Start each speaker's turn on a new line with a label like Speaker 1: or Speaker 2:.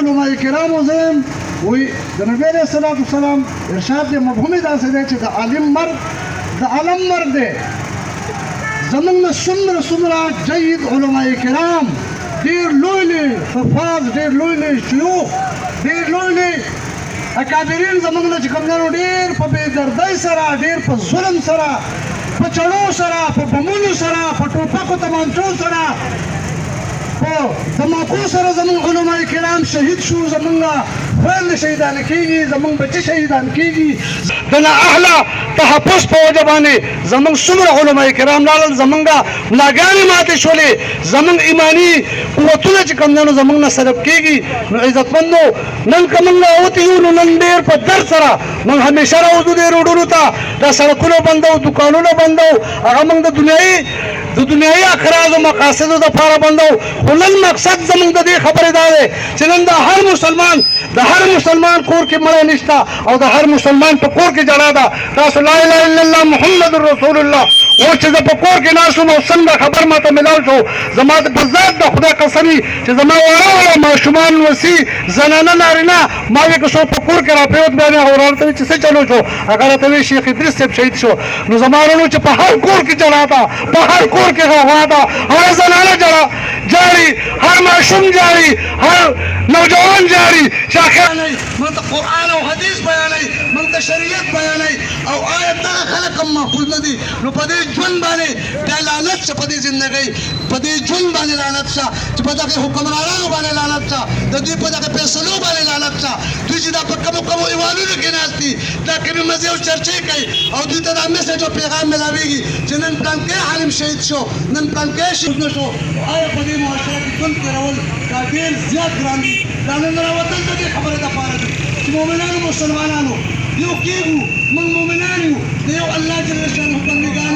Speaker 1: علماء کرامو زم وی د نبی علیہ الصلوۃ والسلام ارشاد دی مفهوم داسې دی چې د عالم مرد د عالم مرد دی زمونږ څومره جید علماء کرام ډېر لوی حفاظ ډېر لوی شیوخ ډېر لوی اکابرین زمونږ نه چې کوم ډېر په بې دردۍ سره ډېر په ظلم سره په چړو سره په بمونو سره په ټوپکو تمانچو سره په دماکو سره زمونږ علماء کرام شهید شو زمونږ خویندې شهیدان کېږي زمونږ بچي شهیدان کېږي د نااهله تحفظ په وجه باندې زمونږ څومره علماء کرام لاړل زمونږ ملاګانې ماتې شولې زمونږ ایماني قوتونه چې کوم دی نو زمونږ نه سلب کېږي نو عزتمندو نن که موږ راوتي یو نو نن ډېر په درد سره موږ همیشه راوځو دې روډونو ته دا سړکونه بندو دوکانونه بندو هغه موږ د دنیایي اخراضو مقاصدو دپاره بندو خو نن مقصد زموږ د دې خبرې دا دی چې نن د هر مسلمان کور کې مړی نشته او د هر مسلمان په کور کې جړا ده تاسو لا اله الا الله محمد رسول الله اوس چې زه په کور کې ناست وم او څنګه خبر ماته میلاو شو زما په ذات د خدای قسم چې زما واړه ماشومان وسي زنانه نارینه ما وی که څوک په کور کې راپرېوت بیا مې هغه ورته وي چې څه چلو شو هغه راته وایي شیخ ادریس صاحب شهید شو نو زما وروڼو چې په هر کور کې جړا ده په هر کور کې غوغا ده هر زنانه جاري هر ماشوم جاري هر نوجوان جاري چې آخر موږ ته قرآن او حدیث بیانوي موږ ته شریعت بیانوي او آیا دغه خلک هم محفوظ نه دي نو په دې ژوند باندې بیا لعنت شه په دې زندګۍ په دې ژوند باندې لعنت شه چې په دغه حکمرانانو باندې لعنت شه د دوی په دغه فیصلو باندې لعنت شه دوی چې دا په کومو ایوانونو کې ناست دي دا کومې مزې او چرچې کوي او دوی ته دا میسج او پیغام میلاویږي چې نن پلانکی عالم شهید شو نن پلانکی شهید نه شو آیا په دې معاشره کې ژوند تېرول دا ډېر زیات ګران دي دا نن راوتل د دې خبرې دپاره دي چې مؤمنانو مسلمانانو یو کېږو موږ مؤمنان یو د یو الله جل شانه بندګان